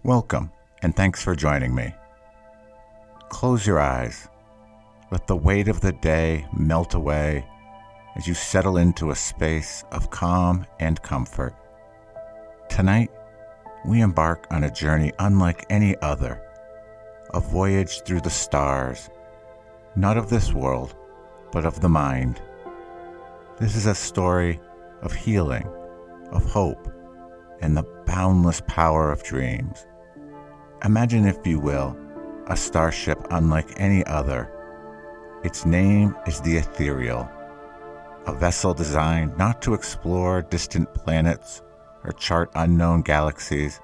Welcome, and thanks for joining me. Close your eyes. Let the weight of the day melt away as you settle into a space of calm and comfort. Tonight, we embark on a journey unlike any other, a voyage through the stars, not of this world, but of the mind. This is a story of healing, of hope, and the boundless power of dreams. Imagine, if you will, a starship unlike any other. Its name is the Ethereal, a vessel designed not to explore distant planets or chart unknown galaxies,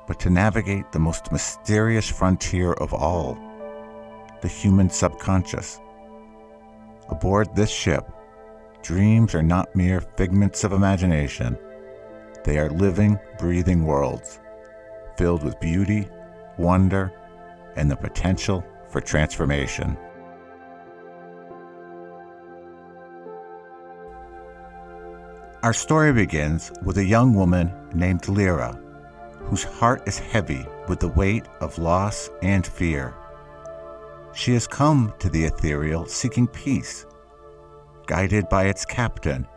but to navigate the most mysterious frontier of all, the human subconscious. Aboard this ship, dreams are not mere figments of imagination. They are living, breathing worlds, filled with beauty, wonder, and the potential for transformation. Our story begins with a young woman named Lyra, whose heart is heavy with the weight of loss and fear. She has come to the Ethereal seeking peace, guided by its captain,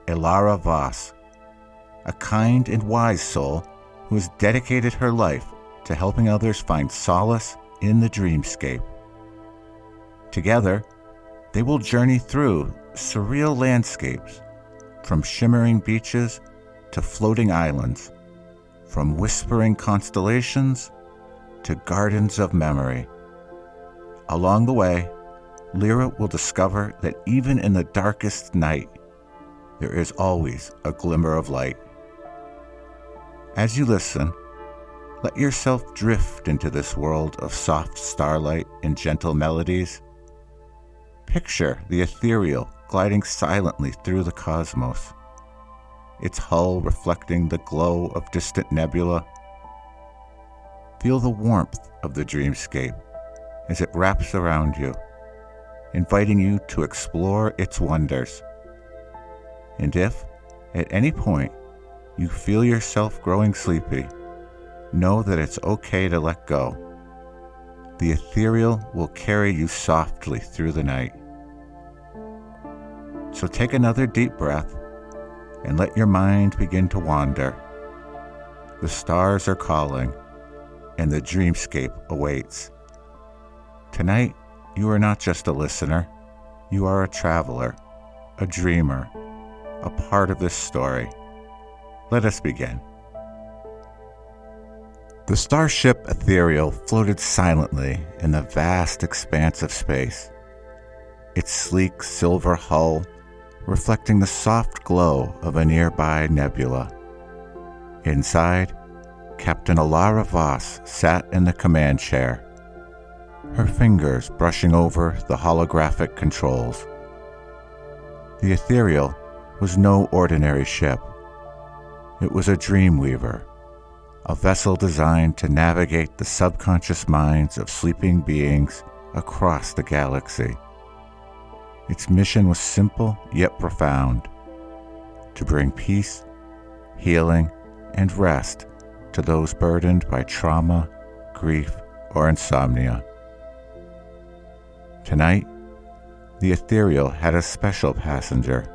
Elara Voss, a kind and wise soul who has dedicated her life to helping others find solace in the dreamscape. Together, they will journey through surreal landscapes, from shimmering beaches to floating islands, from whispering constellations to gardens of memory. Along the way, Lyra will discover that even in the darkest night, there is always a glimmer of light. As you listen, let yourself drift into this world of soft starlight and gentle melodies. Picture the Ethereal gliding silently through the cosmos, its hull reflecting the glow of distant nebula. Feel the warmth of the dreamscape as it wraps around you, inviting you to explore its wonders. And if, at any point, you feel yourself growing sleepy, know that it's okay to let go. The Ethereal will carry you softly through the night. So take another deep breath and let your mind begin to wander. The stars are calling, and the dreamscape awaits. Tonight, you are not just a listener, you are a traveler, a dreamer, a part of this story. Let us begin. The starship Ethereal floated silently in the vast expanse of space, its sleek silver hull reflecting the soft glow of a nearby nebula. Inside, Captain Elara Voss sat in the command chair, her fingers brushing over the holographic controls. The Ethereal was no ordinary ship. It was a dreamweaver, a vessel designed to navigate the subconscious minds of sleeping beings across the galaxy. Its mission was simple yet profound: to bring peace, healing, and rest to those burdened by trauma, grief, or insomnia. Tonight, the Ethereal had a special passenger,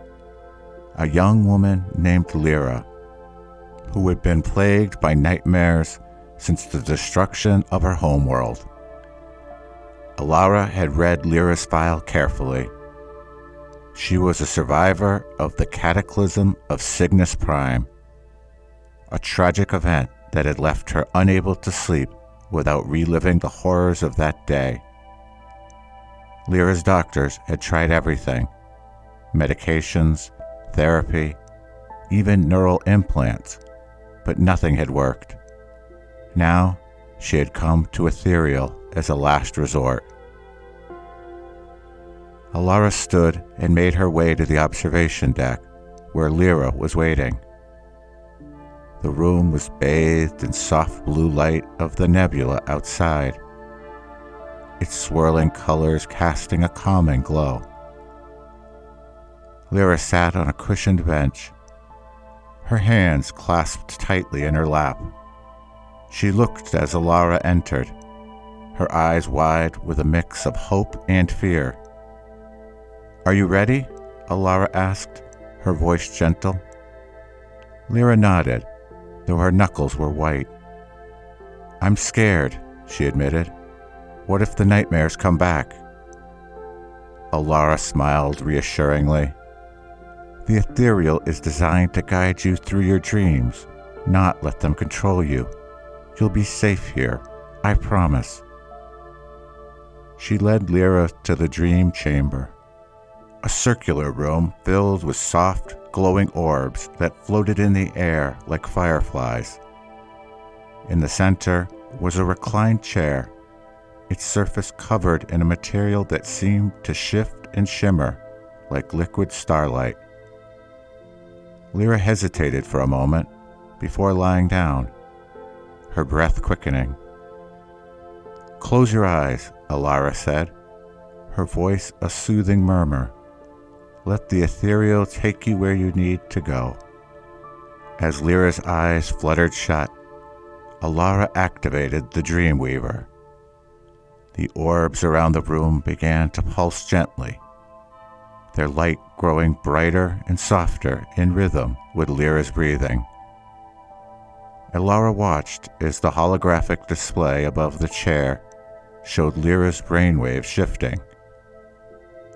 a young woman named Lyra, who had been plagued by nightmares since the destruction of her homeworld. Elara had read Lyra's file carefully. She was a survivor of the cataclysm of Cygnus Prime, a tragic event that had left her unable to sleep without reliving the horrors of that day. Lyra's doctors had tried everything: medications, therapy, even neural implants, but nothing had worked. Now, she had come to Ethereal as a last resort. Elara stood and made her way to the observation deck, where Lyra was waiting. The room was bathed in soft blue light of the nebula outside, its swirling colors casting a calming glow. Lyra sat on a cushioned bench, her hands clasped tightly in her lap. She looked as Elara entered, her eyes wide with a mix of hope and fear. "Are you ready?" Elara asked, her voice gentle. Lyra nodded, though her knuckles were white. "I'm scared," she admitted. "What if the nightmares come back?" Elara smiled reassuringly. "The Ethereal is designed to guide you through your dreams, not let them control you. You'll be safe here, I promise." She led Lyra to the dream chamber, a circular room filled with soft, glowing orbs that floated in the air like fireflies. In the center was a reclined chair, its surface covered in a material that seemed to shift and shimmer like liquid starlight. Lyra hesitated for a moment before lying down, her breath quickening. "Close your eyes," Elara said, her voice a soothing murmur. "Let the Ethereal take you where you need to go." As Lyra's eyes fluttered shut, Elara activated the Dreamweaver. The orbs around the room began to pulse gently, their light growing brighter and softer in rhythm with Lyra's breathing. Elara watched as the holographic display above the chair showed Lyra's brainwaves shifting,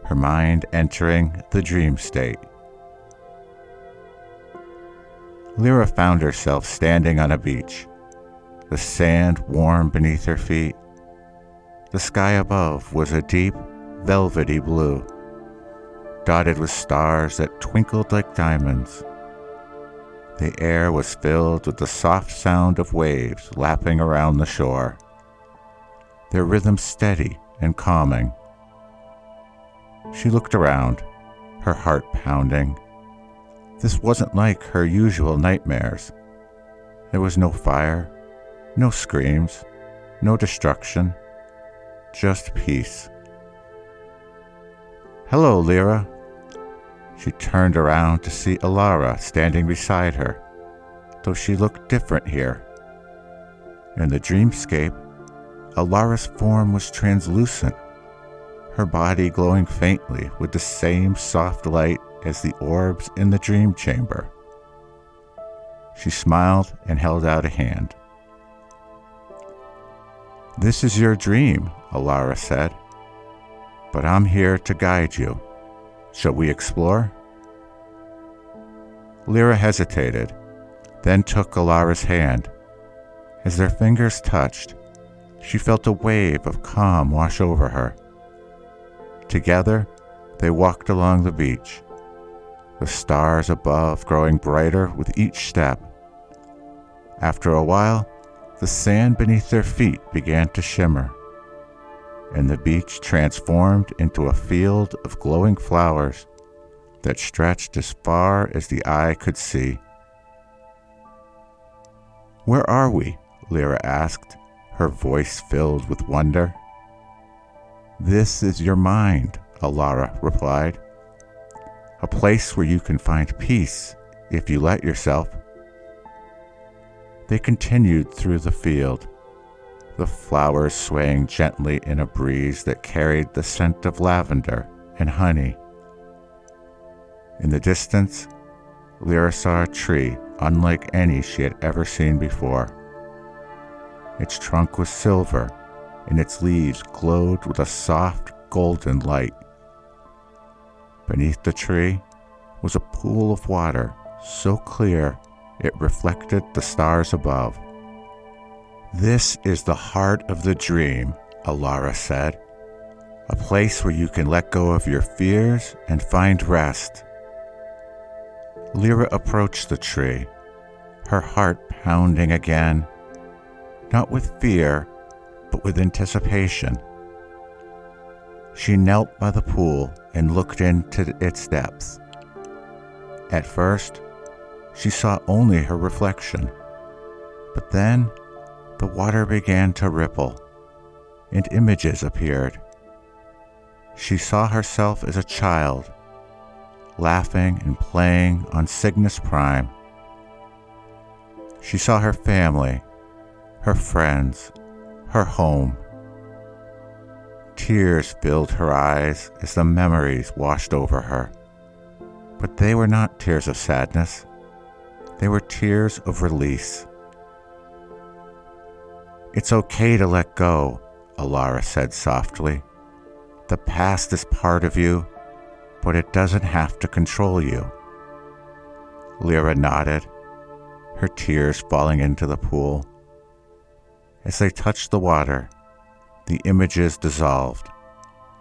her mind entering the dream state. Lyra found herself standing on a beach, the sand warm beneath her feet. The sky above was a deep, velvety blue, dotted with stars that twinkled like diamonds. The air was filled with the soft sound of waves lapping around the shore, their rhythm steady and calming. She looked around, her heart pounding. This wasn't like her usual nightmares. There was no fire, no screams, no destruction, just peace. "Hello, Lyra." She turned around to see Elara standing beside her, though she looked different here. In the dreamscape, Elara's form was translucent, her body glowing faintly with the same soft light as the orbs in the dream chamber. She smiled and held out a hand. "This is your dream," Elara said, "but I'm here to guide you. Shall we explore?" Lyra hesitated, then took Elara's hand. As their fingers touched, she felt a wave of calm wash over her. Together, they walked along the beach, the stars above growing brighter with each step. After a while, the sand beneath their feet began to shimmer, and the beach transformed into a field of glowing flowers that stretched as far as the eye could see. "Where are we?" Lyra asked, her voice filled with wonder. "This is your mind," Elara replied. "A place where you can find peace if you let yourself." They continued through the field, the flowers swaying gently in a breeze that carried the scent of lavender and honey. In the distance, Lyra saw a tree unlike any she had ever seen before. Its trunk was silver, and its leaves glowed with a soft golden light. Beneath the tree was a pool of water so clear it reflected the stars above. "This is the heart of the dream," Elara said. "A place where you can let go of your fears and find rest." Lyra approached the tree, her heart pounding again, not with fear, but with anticipation. She knelt by the pool and looked into its depths. At first, she saw only her reflection, but then the water began to ripple, and images appeared. She saw herself as a child, laughing and playing on Cygnus Prime. She saw her family, her friends, her home. Tears filled her eyes as the memories washed over her. But they were not tears of sadness. They were tears of release. "It's okay to let go," Elara said softly. "The past is part of you, but it doesn't have to control you." Lyra nodded, her tears falling into the pool. As they touched the water, the images dissolved,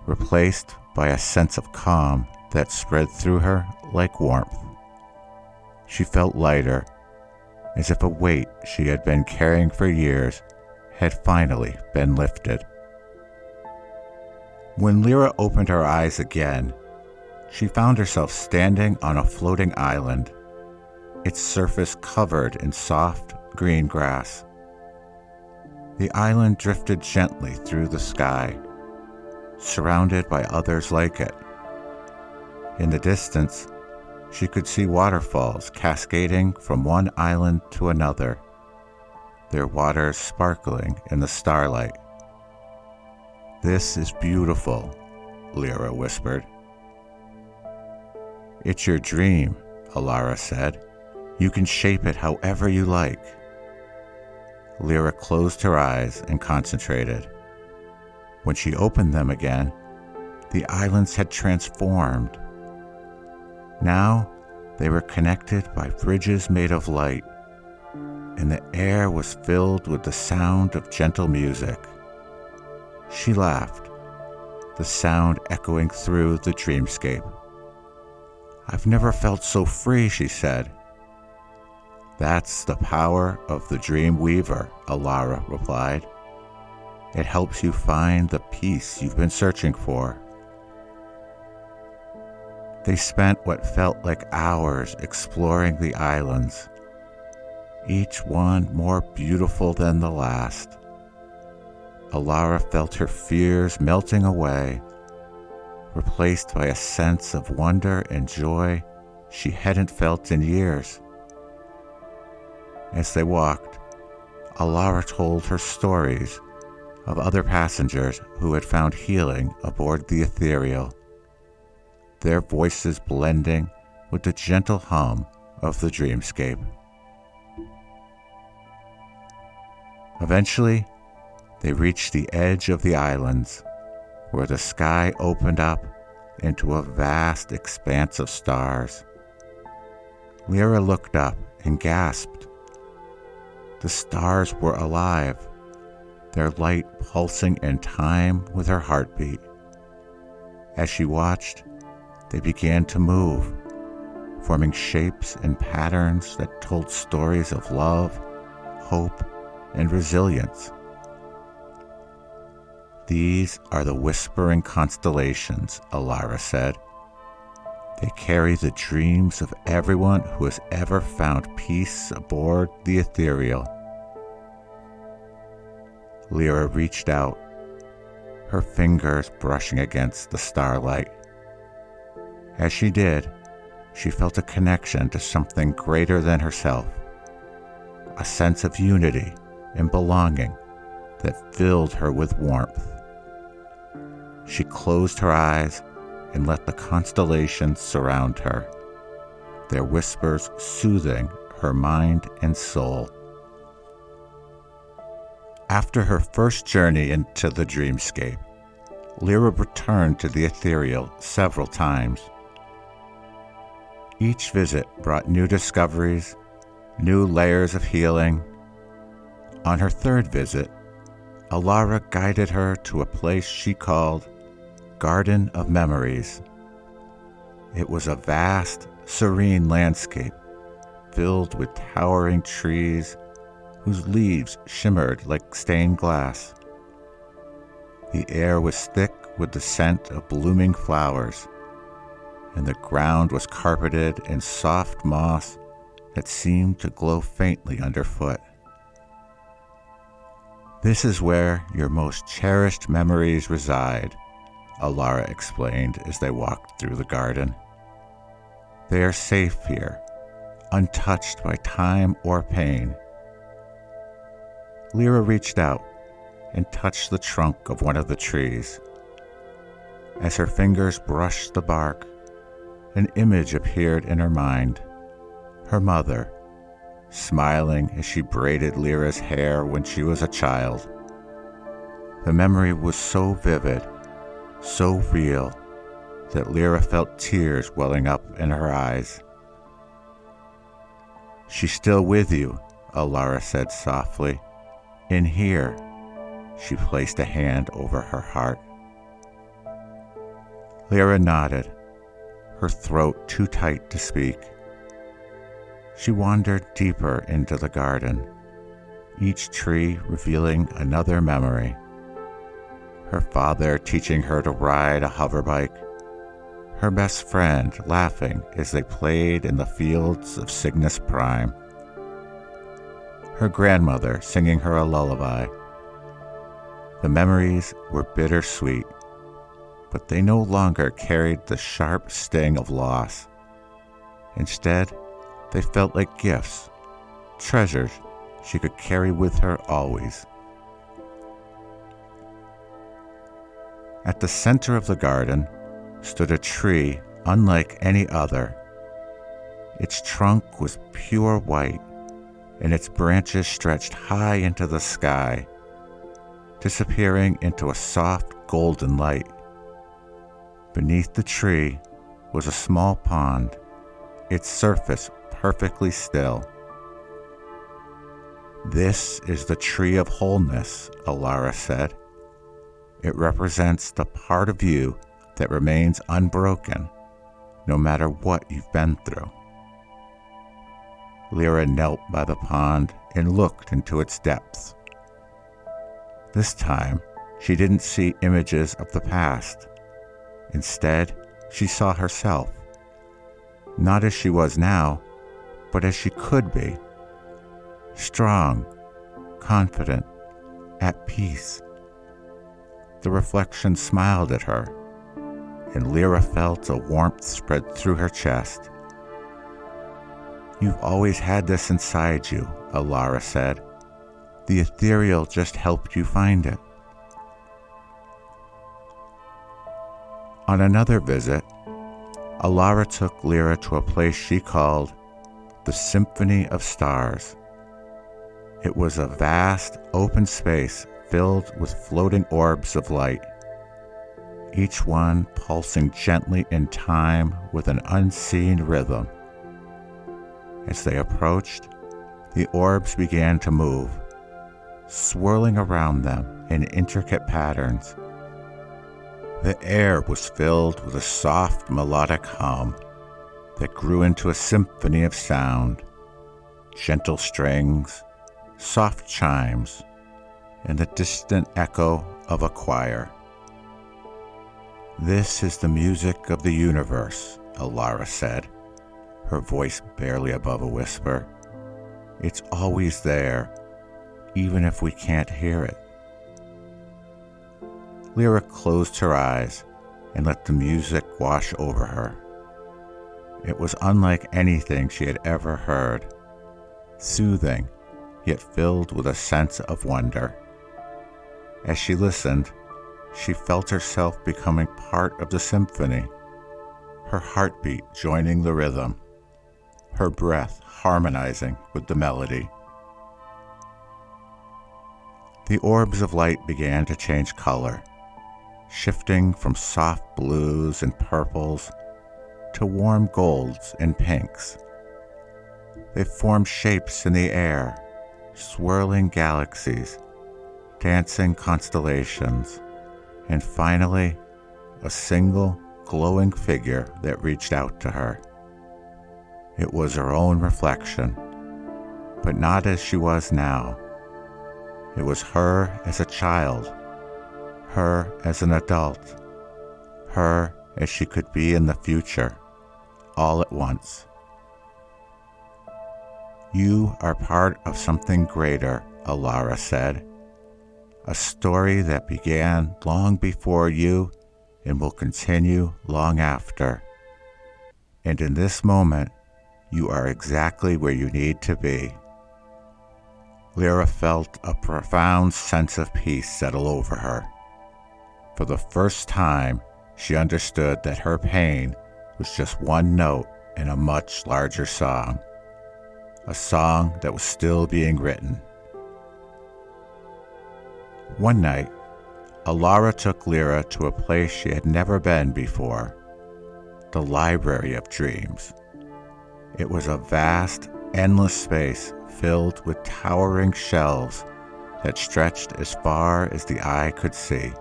replaced by a sense of calm that spread through her like warmth. She felt lighter, as if a weight she had been carrying for years had finally been lifted. When Lyra opened her eyes again, she found herself standing on a floating island, its surface covered in soft green grass. The island drifted gently through the sky, surrounded by others like it. In the distance, she could see waterfalls cascading from one island to another, their waters sparkling in the starlight. "This is beautiful," Lyra whispered. "It's your dream," Elara said. "You can shape it however you like." Lyra closed her eyes and concentrated. When she opened them again, the islands had transformed. Now they were connected by bridges made of light, and the air was filled with the sound of gentle music. She laughed, the sound echoing through the dreamscape. "I've never felt so free," she said. "That's the power of the dream weaver," Elara replied. "It helps you find the peace you've been searching for." They spent what felt like hours exploring the islands, each one more beautiful than the last. Elara felt her fears melting away, replaced by a sense of wonder and joy she hadn't felt in years. As they walked, Elara told her stories of other passengers who had found healing aboard the Ethereal, their voices blending with the gentle hum of the dreamscape. Eventually, they reached the edge of the islands, where the sky opened up into a vast expanse of stars. Lyra looked up and gasped. The stars were alive, their light pulsing in time with her heartbeat. As she watched, they began to move, forming shapes and patterns that told stories of love, hope, and resilience. "These are the whispering constellations," Elara said. "They carry the dreams of everyone who has ever found peace aboard the Ethereal." Lyra reached out, her fingers brushing against the starlight. As she did, she felt a connection to something greater than herself, a sense of unity and belonging that filled her with warmth. She closed her eyes and let the constellations surround her, their whispers soothing her mind and soul. After her first journey into the dreamscape, Lyra returned to the Ethereal several times. Each visit brought new discoveries, new layers of healing. On her third visit, Elara guided her to a place she called Garden of Memories. It was a vast, serene landscape filled with towering trees whose leaves shimmered like stained glass. The air was thick with the scent of blooming flowers, and the ground was carpeted in soft moss that seemed to glow faintly underfoot. "This is where your most cherished memories reside," Elara explained as they walked through the garden. "They are safe here, untouched by time or pain." Lyra reached out and touched the trunk of one of the trees. As her fingers brushed the bark, an image appeared in her mind. Her mother, smiling as she braided Lyra's hair when she was a child. The memory was so vivid, so real, that Lyra felt tears welling up in her eyes. "She's still with you," Elara said softly. "In here." She placed a hand over her heart. Lyra nodded, her throat too tight to speak. She wandered deeper into the garden, each tree revealing another memory. Her father teaching her to ride a hoverbike, her best friend laughing as they played in the fields of Cygnus Prime, her grandmother singing her a lullaby. The memories were bittersweet, but they no longer carried the sharp sting of loss. Instead, they felt like gifts, treasures she could carry with her always. At the center of the garden stood a tree unlike any other. Its trunk was pure white, and its branches stretched high into the sky, disappearing into a soft golden light. Beneath the tree was a small pond, its surface perfectly still. "This is the tree of wholeness," Elara said. "It represents the part of you that remains unbroken, no matter what you've been through." Lyra knelt by the pond and looked into its depths. This time, she didn't see images of the past. Instead, she saw herself, not as she was now, but as she could be. Strong, confident, at peace. The reflection smiled at her, and Lyra felt a warmth spread through her chest. "You've always had this inside you," Elara said. "The Ethereal just helped you find it." On another visit, Elara took Lyra to a place she called the Symphony of Stars. It was a vast, open space filled with floating orbs of light, each one pulsing gently in time with an unseen rhythm. As they approached, the orbs began to move, swirling around them in intricate patterns. The air was filled with a soft melodic hum that grew into a symphony of sound, gentle strings, soft chimes, and the distant echo of a choir. "This is the music of the universe," Elara said, her voice barely above a whisper. "It's always there, even if we can't hear it." Lyra closed her eyes and let the music wash over her. It was unlike anything she had ever heard, soothing, yet filled with a sense of wonder. As she listened, she felt herself becoming part of the symphony, her heartbeat joining the rhythm, her breath harmonizing with the melody. The orbs of light began to change color, shifting from soft blues and purples to warm golds and pinks. They formed shapes in the air, swirling galaxies, dancing constellations, and finally, a single glowing figure that reached out to her. It was her own reflection, but not as she was now. It was her as a child, her as an adult, her as she could be in the future, all at once. "You are part of something greater," Elara said. "A story that began long before you and will continue long after. And in this moment, you are exactly where you need to be." Lyra felt a profound sense of peace settle over her. For the first time, she understood that her pain was just one note in a much larger song, a song that was still being written. One night, Elara took Lyra to a place she had never been before, the Library of Dreams. It was a vast, endless space filled with towering shelves that stretched as far as the eye could see.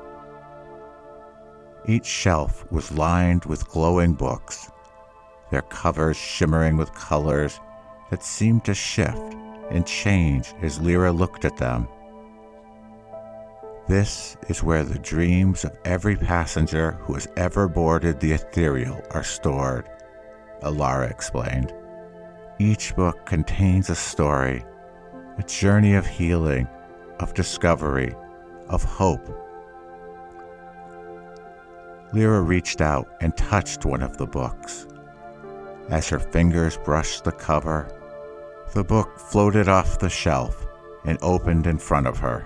Each shelf was lined with glowing books, their covers shimmering with colors that seemed to shift and change as Lyra looked at them. This is where the dreams of every passenger who has ever boarded the Ethereal are stored, Elara explained. Each book contains a story, a journey of healing, of discovery, of hope. Lyra reached out and touched one of the books. As her fingers brushed the cover, the book floated off the shelf and opened in front of her.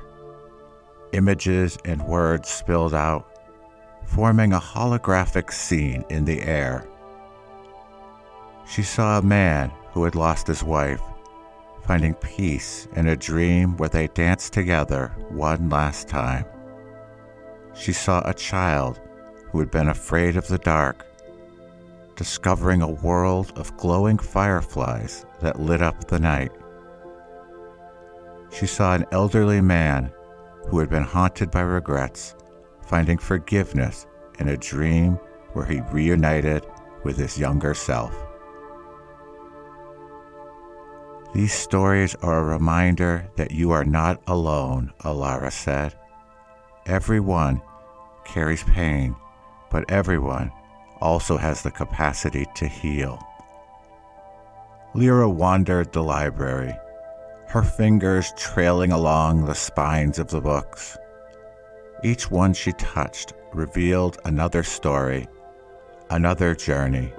Images and words spilled out, forming a holographic scene in the air. She saw a man who had lost his wife, finding peace in a dream where they danced together one last time. She saw a child who had been afraid of the dark, discovering a world of glowing fireflies that lit up the night. She saw an elderly man who had been haunted by regrets, finding forgiveness in a dream where he reunited with his younger self. These stories are a reminder that you are not alone, Elara said. Everyone carries pain, but everyone also has the capacity to heal. Lyra wandered the library, her fingers trailing along the spines of the books. Each one she touched revealed another story, another journey.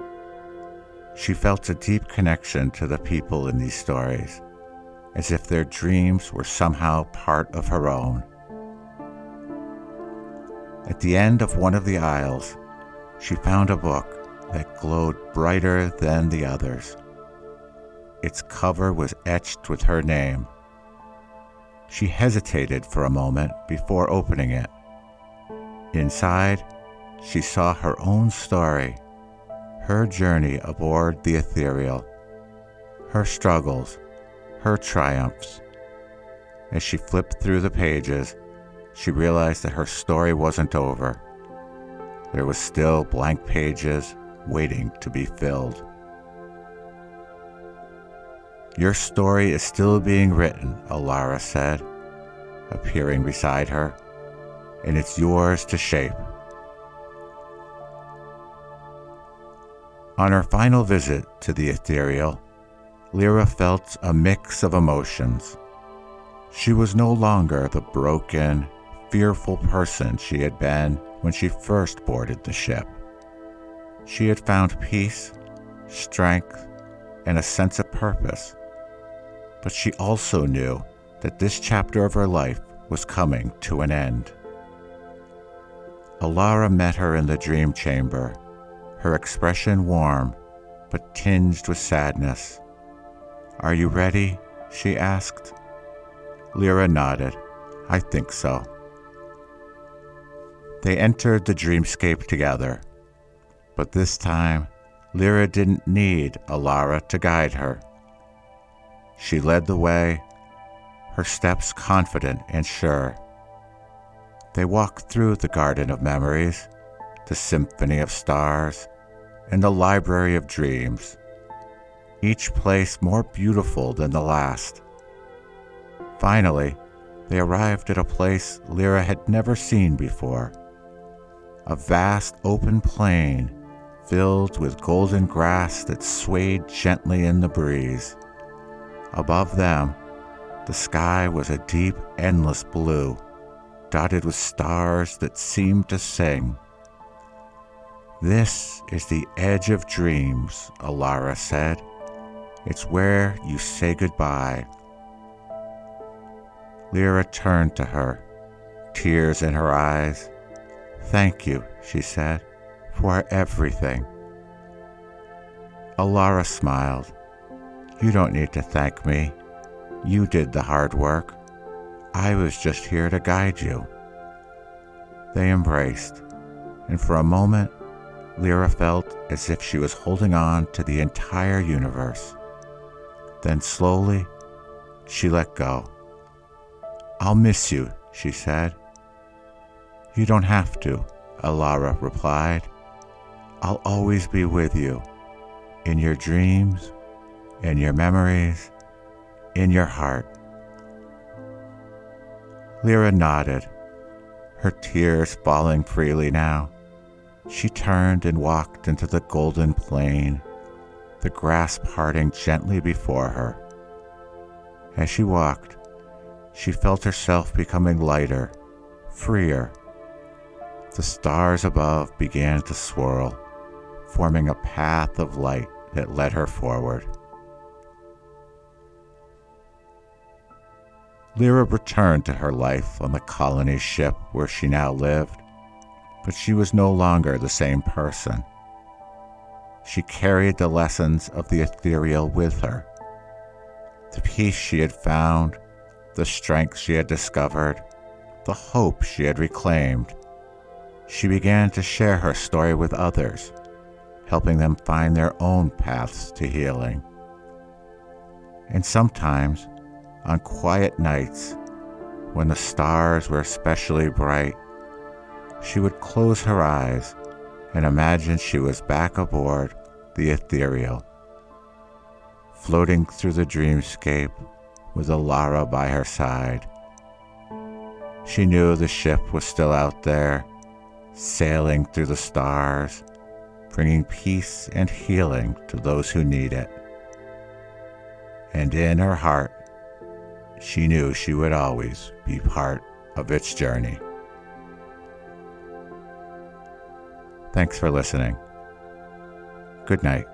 She felt a deep connection to the people in these stories, as if their dreams were somehow part of her own. At the end of one of the aisles, she found a book that glowed brighter than the others. Its cover was etched with her name. She hesitated for a moment before opening it. Inside, she saw her own story, her journey aboard the Ethereal, her struggles, her triumphs. As she flipped through the pages, she realized that her story wasn't over. There was still blank pages waiting to be filled. Your story is still being written, Elara said, appearing beside her, and it's yours to shape. On her final visit to the Ethereal, Lyra felt a mix of emotions. She was no longer the broken, fearful person she had been when she first boarded the ship. She had found peace, strength, and a sense of purpose. But she also knew that this chapter of her life was coming to an end. Elara met her in the dream chamber, her expression warm, but tinged with sadness. "Are you ready?" she asked. Lyra nodded. "I think so." They entered the dreamscape together, but this time, Lyra didn't need Elara to guide her. She led the way, her steps confident and sure. They walked through the Garden of Memories, the Symphony of Stars, and the Library of Dreams, each place more beautiful than the last. Finally, they arrived at a place Lyra had never seen before, a vast open plain filled with golden grass that swayed gently in the breeze. Above them, the sky was a deep, endless blue, dotted with stars that seemed to sing. "This is the edge of dreams," Elara said. "It's where you say goodbye." Lyra turned to her, tears in her eyes. "Thank you," she said, "for everything." Elara smiled. "You don't need to thank me. You did the hard work. I was just here to guide you." They embraced, and for a moment, Lyra felt as if she was holding on to the entire universe. Then slowly, she let go. "I'll miss you," she said. "You don't have to," Elara replied. "I'll always be with you, in your dreams, in your memories, in your heart." Lyra nodded, her tears falling freely now. She turned and walked into the golden plain, the grass parting gently before her. As she walked, she felt herself becoming lighter, freer. The stars above began to swirl, forming a path of light that led her forward. Lyra returned to her life on the colony ship where she now lived, but she was no longer the same person. She carried the lessons of the Ethereal with her. The peace she had found, the strength she had discovered, the hope she had reclaimed. She began to share her story with others, helping them find their own paths to healing. And sometimes, on quiet nights, when the stars were especially bright, she would close her eyes and imagine she was back aboard the Ethereal, floating through the dreamscape with Elara by her side. She knew the ship was still out there, sailing through the stars, bringing peace and healing to those who need it. And in her heart, she knew she would always be part of its journey. Thanks for listening. Good night.